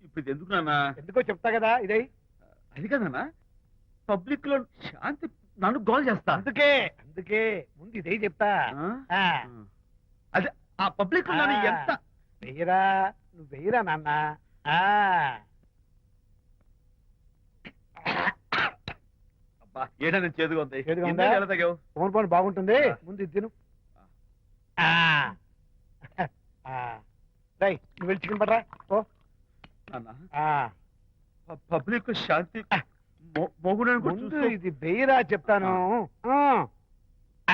ఇప్పుడు ఇది ఎందుకు నాన్న? ఎందుకో చెప్తా కదా ఇదే. అది కదన్నా, పబ్లిక్ లో శాంతి నన్ను గోల్ చేస్తా. అందుకే అందుకే ముందు ఇదే చెప్తా. అదే ఆ పబ్లిక్ లో నన్ను ఎంత వెయ్యరా, నువ్వు వెయ్యరా నాన్న. ఏదైనా చేదుగా ఉంది. ఫోన్ ఫోన్ బాగుంటుంది, ముందు ఇది తిను. నువ్వు వెళ్ళి చికెన్ పడరా. పబ్లిక్ శాంతి ముందు ఇది వెయ్యరా చెప్తాను.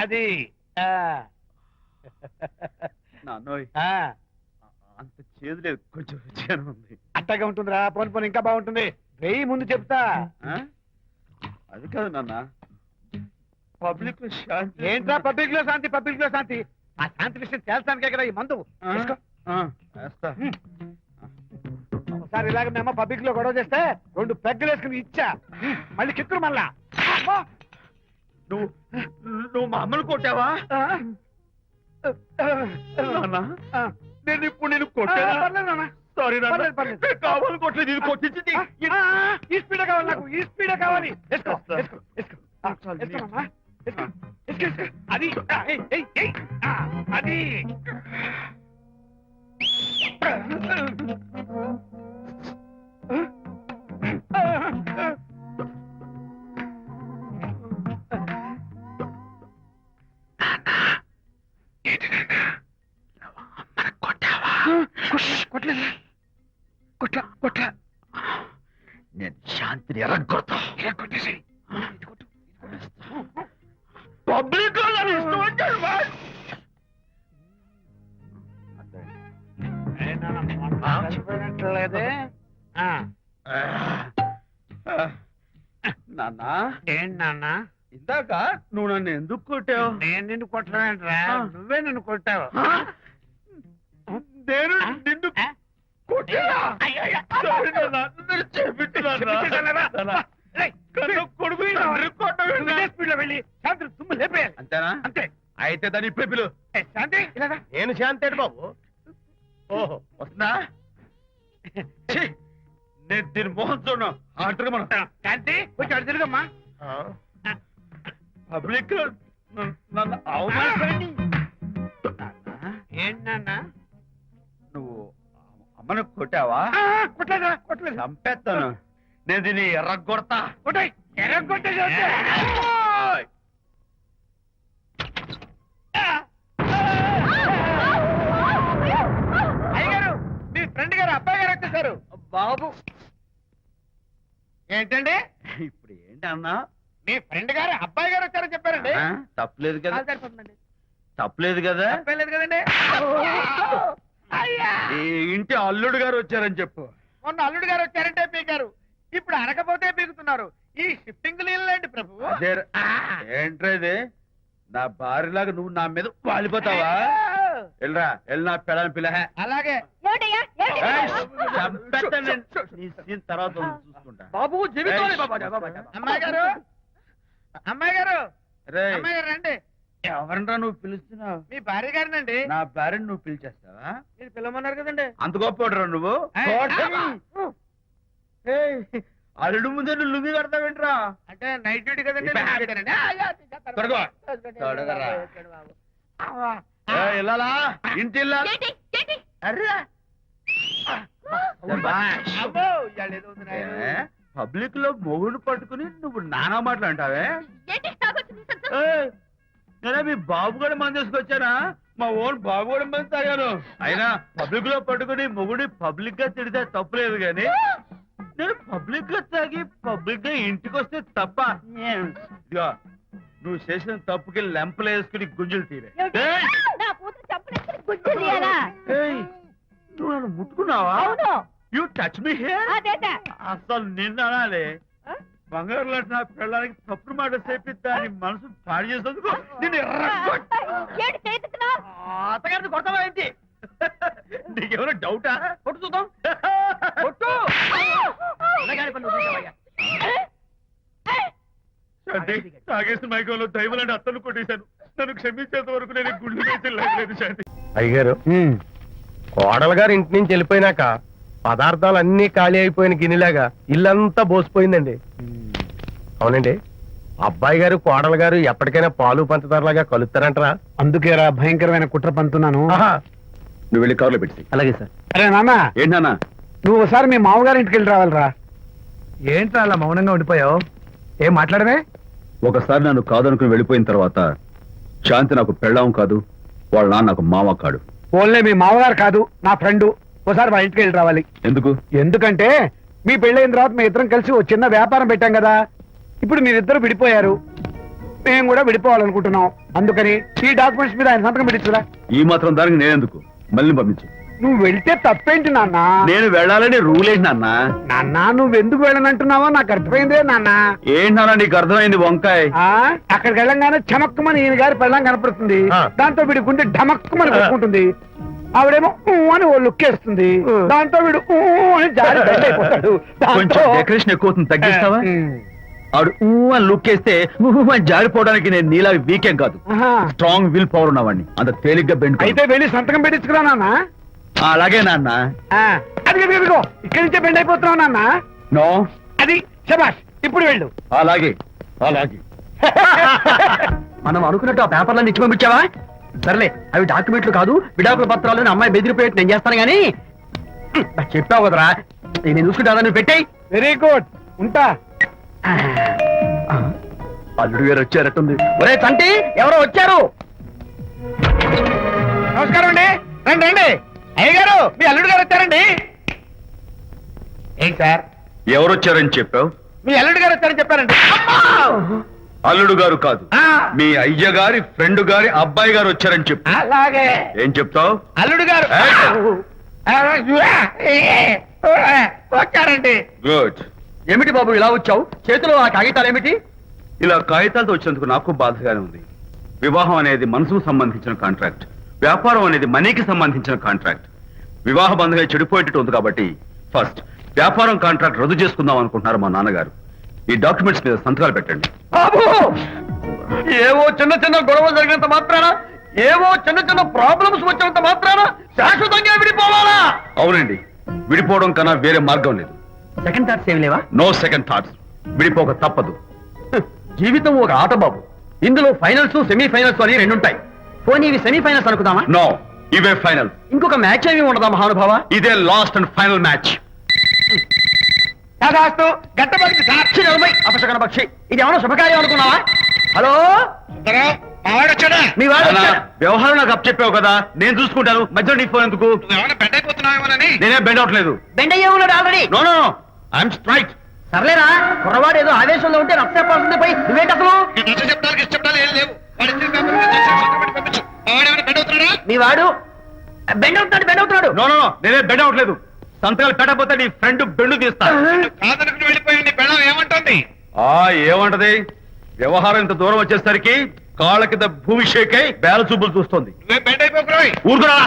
అది అంత చేదు లేదు, కొంచెం రుచిగానే ఉంది. అట్టగా ఉంటుందిరా. పోను పోను ఇంకా బాగుంటుంది. వెయ్యి ముందు చెప్తా. అది కాదు నాన్న, పబ్లిక్ లో శాంతి. ఏంట్రా పబ్లిక్ లో శాంతి? పబ్లిక్ లో శాంతి ఆ శాంతి విషయం తేల్చడానికే కదా ఈ మందు. ఒకసారి ఇలాగ మేము పబ్లిక్ లో గొడవ చేస్తే 2 పెగ్గలు వేసుకుని ఇచ్చా. మళ్ళీ కిక్కురు మళ్ళా. నువ్వు మా అమ్మను కొట్టావా? నేను ఇప్పుడు నేను కొట్టా. సారీ కావాలి కొట్టలేదు, ఇది కొట్టించింది. ఈ స్పీడ్ కావాలి నాకు, ఈ స్పీడ్ కావాలి. అది అది కొట్లా. నేను శాంతిని ఎరగొడతా. పబ్లిక్ లేదే నాన్న. ఏంటి నాన్న? ఇందాక నువ్వు నన్ను ఎందుకు కొట్టావు? నేను నిన్ను కొట్టలేంట్రా, నువ్వే నన్ను కొట్టావు. నేను నిన్ను అంతేనా? అంతే. అయితే దాని ఇప్పుడే పిలు. శాంతి నేను శాంతి బాబు. ఓహో వస్తుందా? నేను దీని మోహన్ చూడను. అంటారు మనం. శాంతి కొంచెం తిరుగమ్మా. పబ్లిక్ నన్ను అవమానించండి. ఏంటి నాన్న? నువ్వు అమ్మను కొట్టావా? కొట్టలేదు. చంపేస్తాను నేను దీన్ని. ఎర్రగొడతా. ఎర్రగొట్టే అయ్యగారు, మీ ఫ్రెండ్ గారు అబ్బాయి గారు వచ్చేసారు. బాబు ఏంటండి ఇప్పుడు ఏంటి అన్నా? మీ ఫ్రెండ్ గారు అబ్బాయి గారు వచ్చారని చెప్పారండి. తప్పలేదు కదా? సరిపోతుందండి. తప్పలేదు కదా? తప్పలేదు కదండి. ఈ ఇంటి అల్లుడు గారు వచ్చారని చెప్పు. మొన్న అల్లుడు గారు వచ్చారంటే పీకారు, ఇప్పుడు అనకపోతే పీకుతున్నారు. ఈ షిఫ్టింగ్ లీలండి ప్రభు. ఏంట్రా ఇది? నా భార్యలాగా నువ్వు నా మీద వాలిపోతావా? వెళ్ళరా, వెళ్ళి నా పెళ్ళని పిల్ల. అలాగే తర్వాత చూసుకుంటా. బాబు అమ్మాయి గారు, అమ్మాయి గారు, అమ్మాయి గారు రండి. ఎవరన్నా నువ్వు పిలుస్తున్నావు? మీ భార్య గారినండి. నా భార్యను నువ్వు పిలిచేస్తావా? మీరు పిలవమన్నారు కదండి. అంత గొప్ప నువ్వు? అల్లుడు ముందే నువ్వు లుంగి కడతావేంట్రా? అంటే నైట్ డ్యూటీ కదండి. వెళ్ళాలా? ఇంటి పబ్లిక్ లో మొగుడు పట్టుకుని నువ్వు నానా మాటలు అంటావే? నేనే మీ బాబు కూడా మంది తీసుకొచ్చానా? మా ఓన్ బాబు కూడా మంది తాగాను. అయినా పబ్లిక్ లో పట్టుకుని మొగుడి పబ్లిక్ గా తిడితే తప్పులేదు గాని నేను పబ్లిక్ గా తాగి పబ్లిక్ గా ఇంటికి వస్తే తప్ప. ఇదిగో నువ్వు చేసిన తప్పుకి లెంపలు వేసుకుని గుంజులు తీరే. నువ్వు నన్ను ముట్టుకున్నావా? You touch me here. అసలు నిన్ను అనాలి. బంగారు లాంటి నా పిల్లలకి తప్పుడు మాట చెప్పి దాని మనసు పాడు చేసేందుకు నేను అత్తగారిని కొడతావా ఏంటి? నీకేమైనా డౌటా? కొట్టు చూద్దాం. కొట్టు. తాగేసిన మైకంలో దైవం లాంటి అత్తను కొట్టేశాను. నన్ను క్షమించేంత వరకు నేను గుళ్ళు వేసి లేదు శాంతి. అయ్యగారు, కోడలు గారు ఇంటి నుంచి వెళ్ళిపోయినాక పదార్థాలు అన్ని ఖాళీ అయిపోయిన గిన్నెలాగా ఇల్లంతా బోసిపోయిందండి. అవునండి, అబ్బాయి గారు కోడలు గారు ఎప్పటికైనా పాలు పంచదారలాగా కలుస్తారంటరా? అందుకేరా భయంకరమైన కుట్ర పంతున్నాను. నువ్వు వెళ్ళి కారులో పెట్టి. అలాగే సార్. అరే నాన్న, ఏంటన్నా? నువ్వు ఒకసారి మీ మామగారి ఇంటికి వెళ్ళి రావాలిరా. ఏంట్రా అలా మౌనంగా ఉండిపోయావు? ఏం మాట్లాడమే? ఒకసారి నన్ను కాదనుకుని వెళ్ళిపోయిన తర్వాత శాంతి నాకు పెళ్ళాం కాదు, వాళ్ళ నాన్న నాకు మామ కాడు. ఓన్లే మీ మామగారు కాదు, నా ఫ్రెండ్. ఒకసారి మా ఇంటికి వెళ్ళి రావాలి. ఎందుకు? ఎందుకంటే మీ పెళ్ళైన తర్వాత మీ ఇద్దరం కలిసి ఓ చిన్న వ్యాపారం పెట్టాం కదా. ఇప్పుడు మీరిద్దరు విడిపోయారు, మేము కూడా విడిపోవాలనుకుంటున్నాం. అందుకని ఈ డాక్యుమెంట్స్ మీద ఆయన సంతకం పెట్టించురా. ఈ మాత్రం దానికి నేనెందుకు? మళ్ళీ పంపించు. నువ్వు వెళ్తే తప్పేంటి నాన్న? నేను వెళ్ళాలని రూల్ ఏంటి నాన్న? నాన్న, నువ్వు ఎందుకు వెళ్ళనంటున్నావో నాకు అర్థమైందే నాన్న. ఏంటి నాన్న నీకు అర్థమైంది వంకాయ? అక్కడికి వెళ్ళంగానే చమక్కుమని ఈయన గారి పెళ్ళం కనపడుతుంది. దాంతో వీడి గుండె ఢమక్కుమని కొట్టుకుంటుంది. ఆవిడేమో ఊ అని ఓ లుక్ వేస్తుంది. దాంతో వీడు ఊ అని జారి బెడ్ అయిపోతాడు. కొంచెం డెకరేషన్ ఎక్కువ అవుతుంది, తగ్గిస్తావా? ఆవిడ ఊ అని లుక్ వేస్తే ఊ అని జారిపోవడానికి నేను నీలా వీకేం కాదు, స్ట్రాంగ్ విల్ పవర్ ఉన్నవాడిని. అంత తేలిగ్గా బెండ్ అయితే వెళ్ళి సంతకం పెట్టించుకురా నాన్న. అలాగే నాన్న. అది ఇదిగో ఇక్కడి నుంచే బెండ్ అయిపోతున్నావు నాన్న. నో, అది శబాష్, ఇప్పుడు వెళ్ళు. అలాగే అలాగే. మనం అనుకున్నట్టు ఆ పేపర్లన్నీ ఇచ్చి పంపించావా? సర్లే, అవి డాక్యుమెంట్లు కాదు, విడాకుల పత్రాలు. అమ్మాయి బెదిరిపోయేట్టు నేను చేస్తాను గానీ చెప్పావు కదరా, నేను చూసుకుంటా. నువ్వు పెట్టాయి. వెరీ గుడ్, ఉంటా. అల్లుడు గారు వచ్చారట్టుంది. ఒరే చంటి, ఎవరో వచ్చారు. నమస్కారం అండి. రండి రండి. అయ్య గారు, మీ అల్లుడు గారు వచ్చారండి. ఏంటి సార్? ఎవరు వచ్చారని చెప్పావు? మీ అల్లుడు గారు వచ్చారని చెప్పారండి. అల్లుడు గారు కాదు, ఆ, మీ అయ్య గారి ఫ్రెండ్ గారి అబ్బాయి గారు వచ్చారని చెప్పు. అలాగే. ఏం చెప్తావు? అల్లుడు గారు వచ్చారండి. గుడ్. ఏమిటి బాబు ఇలా వచ్చావు? చేతిలో ఆ కాగితాలు ఏమిటి? ఇలా కాగితాలతో వచ్చినందుకు నాకు బాధగానే ఉంది. వివాహం అనేది మనసుకు సంబంధించిన కాంట్రాక్ట్, వ్యాపారం అనేది మనీకి సంబంధించిన కాంట్రాక్ట్. వివాహ బంధంగా చెడిపోయేటట్టు ఉంది కాబట్టి ఫస్ట్ వ్యాపారం కాంట్రాక్ట్ రద్దు చేసుకుందాం అనుకుంటున్నారు మా నాన్నగారు. ఈ డాక్యుమెంట్స్ మీద సంతకాలు పెట్టండి. బాబు, ఏవో చిన్న చిన్న గొడవలు జరిగినంత మాత్రాన, ఏవో చిన్న చిన్న ప్రాబ్లమ్స్ వచ్చినంత మాత్రాన శాశ్వతంగా విడిపోవాలా? అవునండి, విడిపోవడం కన్నా వేరే మార్గం లేదు. సెకండ్ థాట్స్ ఏమి లేవా? No second thoughts. విడిపోక తప్పదు. జీవితం ఒక ఆట బాబు, ఇందులో ఫైనల్స్ సెమీఫైనల్స్ అని రెండుంటాయి. పోనీ ఇవి సెమీఫైనల్స్ అనుకుందామా? నో, ఇవే ఫైనల్. ఇంకొక మ్యాచ్ ఏమి ఉండదా మహానుభావ? ఇదే లాస్ట్ అండ్ ఫైనల్ మ్యాచ్. కాదాస్తు గట్టబడి సాక్షి నిలబై అపశకన పక్షి, ఇది ఏమన్నా శుభకార్యం అనుకున్నావా? హలో, వచ్చాడా? మీ వాడు అన్నా, వచ్చాడు. వ్యవహారం నాకు అప్ చెప్పావు కదా, నేను చూసుకుంటాను. మధ్యలో నీ ఫోన్ ఎందుకు? ఏమైనా బెడ్ అయిపోతున్నావేమోనని. నేనే బెండ్ అవట్లేదు. బెండ్ అయ్యే ఉన్నాడు already. No no, I'm straight. సర్లేరా, కుర్రవాడు ఏదో ఆవేశంలో ఉంటే రక్త చెప్పాల్సింది పోయి నువ్వేంటి అసలు? చెప్తానికి ఇష్టపడాలి ఏం లేవు. వాడు ఇచ్చిన పేపర్ మీద సంతకం పెట్టి పంపించు. వాడేమైనా బెడ్ అవుతున్నాడా? మీ వాడు బెండ్ అవుతున్నాడు, బెండ్ అవుతున్నాడు. నో నో, నేనే బెండ్ అవట్లేదు. సంతకాలు పెట్టకపోతే నీ ఫ్రెండ్ బెండు తీస్తా. కాదనుకుని వెళ్ళిపోయి నీ పెళ్ళం ఏమంటుంది? ఏమంటది? వ్యవహారం ఇంత దూరం వచ్చేసరికి కాళ్ళ కింద భూమిషేకై బేల చూపులు చూస్తుంది. నువ్వే బెడ్ అయిపోకురాయి. ఊరుకురా.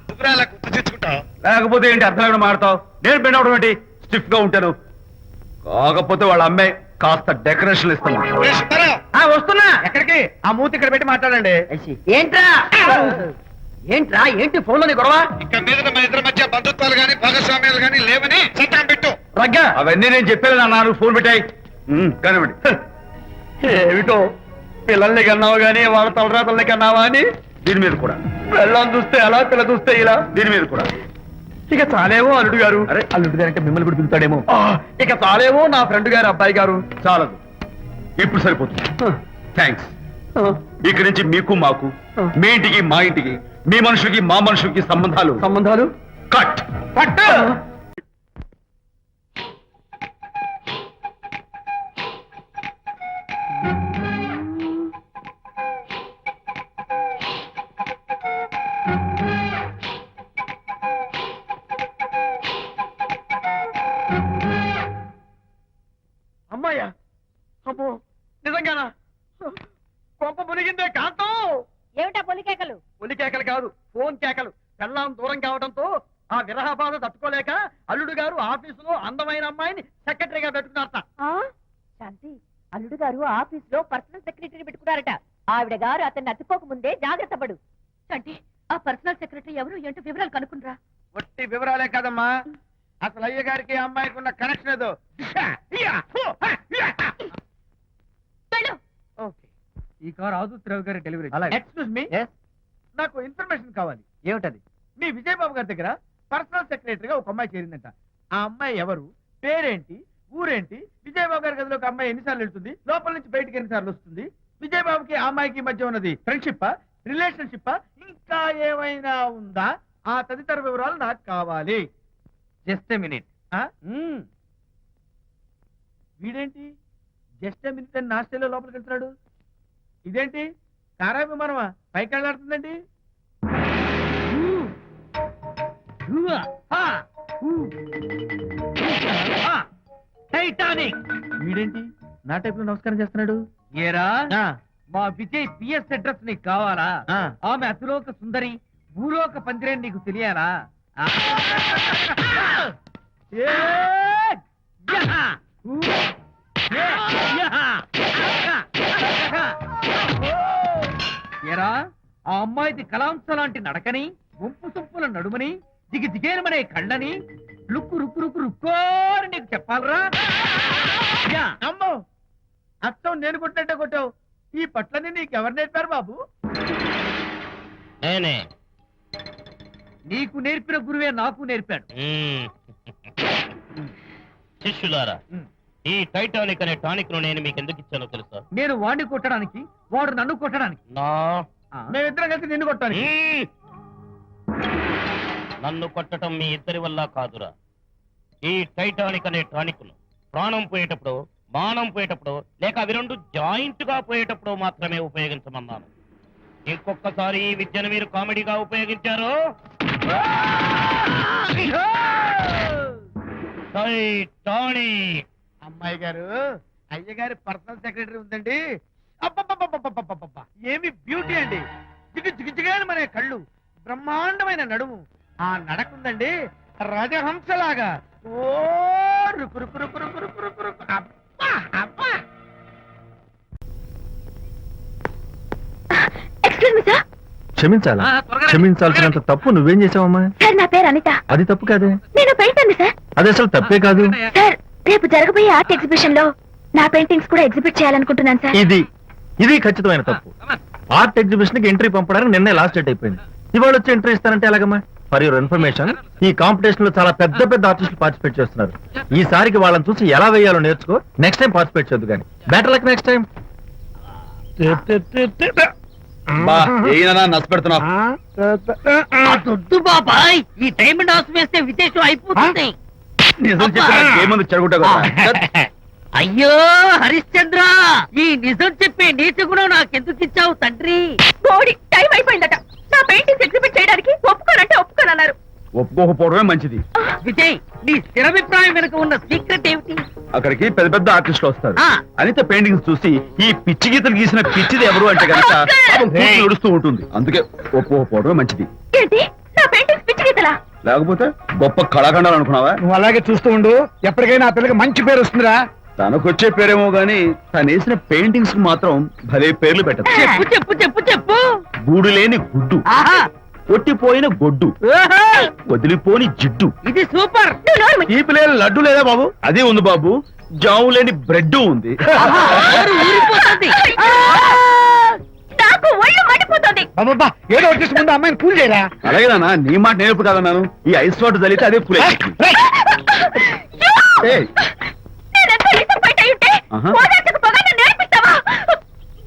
నువ్వురా అలా గుర్తు తెచ్చుకుంటావు. లేకపోతే ఏంటి అర్థం లేకుండా మాడతావు? నేను బెండ్ అవడం ఏంటి? స్టిఫ్ గా ఉంటాను. కాకపోతే వాళ్ళ అమ్మాయి కాస్త డెకరేషన్ ఇస్తాను. వస్తున్నా. ఎక్కడికి? ఆ మూతి ఇక్కడ పెట్టి మాట్లాడండి. ఏంట్రా ఏంట్రా ఏంటి ఫోన్ లోని గొడవ? ఇక్కడ మీద మన ఇద్దరి మధ్య బంధుత్వాలు గాని భాగస్వామ్యాలు గాని లేవని సంతకం పెట్టు. రగ్గా అవన్నీ నేను చెప్పాను నాన్న, ఫోన్ పెట్టాయి. కానివ్వండి. ఏమిటో పిల్లల్ని కన్నావు గానీ వాళ్ళ తలరాతల్ని కన్నావా అని. దీని మీద కూడా. పిల్లల్ని చూస్తే అలా, పిల్ల చూస్తే ఇలా. దీని మీద కూడా. ఇక చాలేమో అల్లుడు గారు. అరే, అల్లుడు గారు అంటే మిమ్మల్ని కూడా పిలుతాడేమో. ఇక చాలేమో నా ఫ్రెండ్ గారు అబ్బాయి గారు. చాలదు, ఇప్పుడు సరిపోతుంది. థ్యాంక్స్. ఇక్కడి నుంచి మీకు మాకు, మీ ఇంటికి మా ఇంటికి, మీ మనుషులకి మా మనుషులకి సంబంధాలు కట్. పట్టు. అమ్మాయ్యా, అమ్మో నిజంగానా? కొంప మునిగిందే కాంతం. ఏమిటా పొలికేకలు? ఒలి కేకలు కాదు, ఫోన్ కేకలు. పెళ్ళాం దూరం కావడంతో ఆ విరహ బాధ తట్టుకోలేక అల్లుడు గారు ఆఫీసులో అందమైన అమ్మాయిని సెక్రటరీగా పెట్టుకున్నారట. శాంతి, అల్లుడు గారు ఆఫీస్ లో పర్సనల్ సెక్రటరీ పెట్టుకున్నారట. ఆవిడ గారు అతన్ని అతుక్కోక ముందే జాగ్రత్త పడు. శాంతి, ఆ పర్సనల్ సెక్రటరీ ఎవరు ఏంటో వివరాలు కనుక్కుండ్రా. వట్టి వివరాలే కాదమ్మా, అసలు అయ్య గారికి అమ్మాయికి ఉన్న కనెక్షన్ ఏదో ఓకే. ఈ కార్ ఆదుత్రావు గారి డెలివరీ. ఎక్స్క్యూజ్ మీ, నాకు ఇన్ఫర్మేషన్ కావాలి. ఏమిటది? మీ విజయబాబు గారి దగ్గర పర్సనల్ సెక్రటరీగా ఒక అమ్మాయి చేరిందంట. ఆ అమ్మాయి ఎవరు, పేరేంటి, ఊరేంటి, విజయబాబు గారి గదిలో ఒక అమ్మాయి ఎన్నిసార్లు వెళ్తుంది, లోపల నుంచి బయటికి ఎన్నిసార్లు వస్తుంది, విజయబాబుకి ఆ అమ్మాయికి మధ్య ఉన్నది ఫ్రెండ్షిప్, రిలేషన్షిప్, ఇంకా ఏమైనా ఉందా, ఆ తదితర వివరాలు నాకు కావాలి. Just a minute. వీడేంటి జస్ట్ మినిట్ అని నాస్టేలో లోపలికి వెళ్తున్నాడు? ఇదేంటి కారా విమానమా పైకి వెళ్ళాడుతుందండి? టైటానిక్. వీడేంటి నా టైప్ లో నమస్కారం చేస్తున్నాడు? ఏరా, ఆ, మా విజయ్ పిఎస్ అడ్రస్ నీకు కావాలా? ఆ. ఆమె అతిలోక సుందరి, భూలోక పందిరే నీకు తెలియాలా? ఏ, ఏరా, ఆ అమ్మాయిది కలాంస లాంటి నడకని, వంపు సొంపుల నడుమని, దిగి దిగేనమనే కళ్ళని, లుక్కు రుక్కు రుక్కు రుక్కోని నీకు చెప్పాలరా? యా. అమ్మో అత్తం నేను కొట్టినట్టే కొట్టావు. ఈ పట్లని నీకెవరు నేర్పారు బాబు? నేనే. నీకు నేర్పిన గురువే నాకు నేర్పాడు. శిష్యులారా, ఈ టైటానిక్ అనే టానిక్ ను నేను మీకు ఎందుకు ఇచ్చానో తెలుసా? నేను వాడిని కొట్టడానికి, వాడు నన్ను కొట్టడానికి. నా మేమిద్దరం కలిసి నిన్ను కొట్టాలి. నన్ను కొట్టడం మీ ఇద్దరి వల్ల కాదురా. ఈ టైటానిక్ అనే టానిక్ ను ప్రాణం పోయేటప్పుడు, మానం పోయేటప్పుడు, లేక అవి రెండు జాయింట్ గా పోయేటప్పుడు మాత్రమే ఉపయోగించమన్నాను. ఇంకొకసారి ఈ విద్యను మీరు కామెడీగా ఉపయోగించారు, టైటానిక్. అమ్మాయి గారు, అయ్య గారి పర్సనల్ సెక్రటరీ ఉందండి. అబ్బబ్బబ్బబ్బబ్బబ్బబ్బబ్బ! ఏమి బ్యూటీ అండి. జిగుజిగుజిగాని మనే కళ్ళు, బ్రహ్మాండమైన నడుము, ఆ నడకుందండి రాజహంసలాగా. ఓ రుకు రుకు రుకు రుకు రుకు రుకు రుకు. అబ్బా అబ్బా! Excuse me sir. క్షమించాలా? క్షమించాల్సినంత తప్పు నువ్వేం చేసావమ్మా? సార్ నా పేరు అనిత. అది తప్పు కాదే. నేను పెయింటర్ సార్. అది అసలు తప్పే కాదు. సార్ రేపు జరగబోయే ఆర్ట్ ఎగ్జిబిషన్ లో నా పెయింటింగ్స్ కూడా ఎగ్జిబిట్ చేయాలనుకుంటున్నాను సార్. ఇది ఖచ్చితమైన తప్పు. ఆర్ట్ ఎగ్జిబిషన్ కి ఎంట్రీ పంపడానికి నిన్నే లాస్ట్ డేట్ అయిపోయింది. ఇవాళ వచ్చి ఎంట్రీ ఇస్తానంటే ఎలాగమ్మా? ఫర్ యువర్ ఇన్ఫర్మేషన్, ఈ కాంపిటీషన్ లో చాలా పెద్ద పెద్ద ఆర్టిస్టులు పార్టిసిపేట్ చేస్తున్నారు. ఈసారికి వాళ్ళని చూసి ఎలా వేయాలో నేర్చుకో. నెక్స్ట్ టైం పార్టిసిపేట్ చేయొద్దు కానీ. Better luck next time. దొడ్డు బాబాయ్, ఈ డైమండ్ హౌస్ వేస్తే విదేశం అయిపోతుంది. నిజం చెప్పి చెడగొట్టా కదా. అయ్యో హరిశ్చంద్ర, ఈ నిజం చెప్పే నీతి గుణం నాకెందుకు ఇచ్చావు తండ్రి? బోడి టైం అయిపోయిందట. నా పెయింటింగ్స్ ఎగ్జిబిట్ చేయడానికి ఒప్పుకోనంటే ఒప్పుకోనన్నారు. ఒప్పుకోకపోవడమే మంచిది. విజయ్, నీ స్థిరాభిప్రాయం వెనుక ఉన్న సీక్రెట్ ఏమిటి? అక్కడికి పెద్ద పెద్ద ఆర్టిస్టులు వస్తారు. ఆ. అనిత పెయింటింగ్స్ చూసి ఈ పిచ్చి గీతలు గీసిన పిచ్చిది ఎవరు అంటే కనుక నడుస్తూ ఉంటుంది. అందుకే ఒప్పుకోకపోవడమే మంచిది. ఏంటి నా పెయింటింగ్స్ పిచ్చి గీతలా? లేకపోతే గొప్ప కళాఖండాలు అనుకున్నావా? నువ్వు అలాగే చూస్తూ ఉండు, ఎప్పటికైనా ఆ పిల్లకి మంచి పేరు వస్తుందిరా. తనకొచ్చే పేరేమో గాని తను వేసిన పెయింటింగ్స్ మాత్రం భలే పేర్లు పెట్టదు. చెప్పు చెప్పు చెప్పు చెప్పు. గూడు లేని గుడ్డు, ఆహా, కొట్టిపోయిన గొడ్డు, ఓహో, వదిలిపోని జిడ్డు. ఇది సూపర్. నువ్వు నోరు మూయి. ఈ పిల్లలు లడ్డు లేదా బాబు? అదే ఉంది బాబు. జాము లేని బ్రెడ్ ఉంది. ఆహా, నోరు ఊరిపోతుంది. ఆ! నాకు ఒళ్ళు మండిపోతుంది. బాబా ఏదో వచ్చేసి ముందు అమ్మాయిని పూజ చేయరా. అలాగే నాన్న, నీ మాట నేను ఎప్పుడు కాదన్నాను. ఈ ఐస్ వాటర్ చల్లితే అదే పూలే. నేనెంత disappoint అయి ఉంటే ఆహా. ఓదార్చకపోగా నన్ను నేర్పిస్తావా?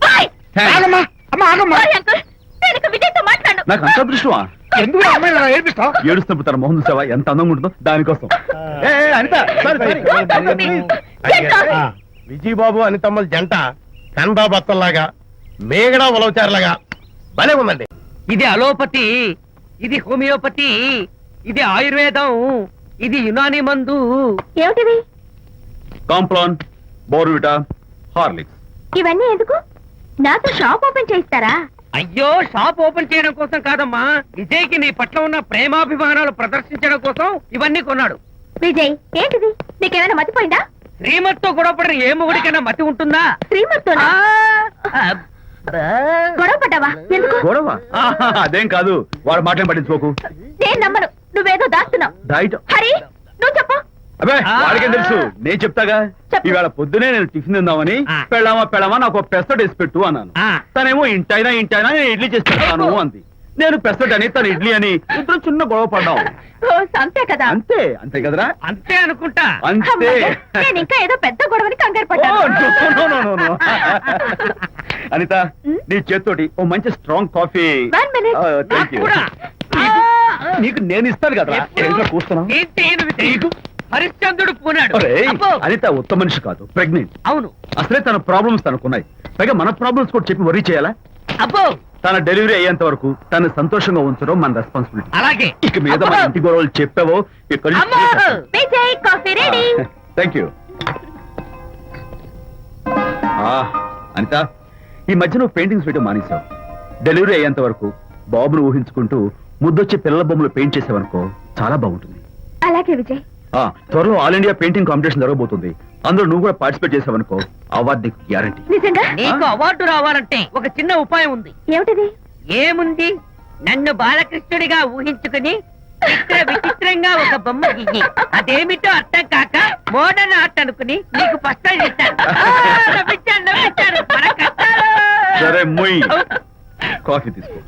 బాయ్. ఆగమ్మా అమ్మ ఆగమ్మా. సారీ అంకుల్, నేను ఇక విజయ్తో మాట్లాడను. నాకు అంత దృష్టమా? ఎందుకు ఆ అమ్మాయిని అలా ఏడిపిస్తావు? ఏడుస్తున్నప్పుడు తన మొహం చూసావా ఎంత అందంగా ఉంటుందో? దానికోసం. ఏ, ఏ, అనిత, sorry, sorry. ఆ, విజయబాబు అనితమ్మల జంట కందా బత్తల్లాగా, మేగడ ఉలవచారులాగా భలే ఉందండి. ఇది అలోపతి, ఇది హోమియోపతి, ఇది ఆయుర్వేదం, ఇది యునాని మందు. ఏమిటివి? Complan, Bournvita, Horlicks. ఇవన్నీ ఎందుకు? నాతో షాప్ ఓపెన్ చేయిస్తారా? అయ్యో, షాప్ ఓపెన్ చేయడం కోసం కాదమ్మా, విజయ్కి నీ పట్ల ఉన్న ప్రేమాభిమానాలు ప్రదర్శించడం కోసం ఇవన్నీ కొన్నాడు. విజయ్, ఏంటిది? నీకేమైనా మతిపోయిందా? శ్రీమతితో గొడవపడిన ఏ మొగుడికైనా మతి ఉంటుందా? శ్రీమతితో గొడవ పడ్డావా? ఎందుకు? గొడవ? ఆహా, అదేం కాదు. వాడు మాటలు పట్టించుకోకు. నేను నమ్మను. నువ్వేదో దాస్తున్నావు. డైట్. హరి, నువ్వు చెప్పు. అబ్బే వాడికేం తెలుసు నేను చెప్తాగా. చెప్పు. ఇవాళ పొద్దునే నేను టిఫిన్ తిందామని పెళ్ళామా నాకు పెసరట్ వేసి పెట్టు అన్నాను. తనేమో ఇంటైనా నేను ఇడ్లీ చేసి పెడతాను అంది. నేను పెసరట్ అని తను ఇడ్లీ అని ఇద్దరు చిన్న గొడవ పడ్డాం. ఓ, అంతే కదా. అంతే అంతే కదరా. అంతే అనుకుంటా. అంతే. అమ్మయ్య, నేను ఇంకా ఏదో పెద్ద గొడవని కంగారు ఓ, పడ్డాను. no. అనిత నీ చేత్తోటి ఓ మంచి strong coffee. 1 minute. Thank you. నీకు నేను ఇస్తాను కదా. కూస్తున్నావు. ఏంటి ఈయన హరిశ్చంద్రుడు పూనాడు. ఒరేయ్, అబ్బో. అనిత ఉత్తమ మనిషి కాదు, ప్రెగ్నెంట్. అవును. అసలే తన ప్రాబ్లమ్స్ తనకున్నాయి, పైగా మన ప్రాబ్లమ్స్ కూడా చెప్పి వరీ చేయాలా? అబ్బో. తన డెలివరీ అయ్యేంత వరకు తను సంతోషంగా ఉంచడం మన రెస్పాన్సిబిలిటీ. అలాగే. ఇక మీద మన ఇంటి గొడవలు చెప్పావో అమ్మో. Vijay, coffee ready. Thank you. Anitha, ఈ మధ్య నువ్వు పెయింటింగ్స్ వేయడం మానేశావు. డెలివరీ అయ్యేంత వరకు బాబును ఊహించుకుంటూ ముద్దొచ్చి పిల్లల బొమ్మలు పెయింట్ చేసావనుకో చాలా బాగుంటుంది. అలాగే విజయ్. త్వరలో ఆల్ ఇండియా పెయింటింగ్ కాంపిటీషన్ జరగబోతుంది. అందులో నువ్వు కూడా పార్టిసిపేట్ చేసావనుకో అవార్డు నీకు గ్యారంటీ. నిజంగా? నీకు అవార్డు రావాలంటే ఒక చిన్న ఉపాయం ఉంది. ఏమిటిది? ఏముంది, నన్ను బాలకృష్ణుడిగా ఊహించుకుని విచిత్రంగా ఒక బొమ్మ గీయి. అదేమిటో అర్థం కాక మోడర్న్ ఆర్ట్ అనుకుని నీకు ఫస్ట్ ప్రైజ్ ఇస్తాను. నవ్వించాను. మన కష్టాలు. సరే మొయ్, కాఫీ తీసుకో.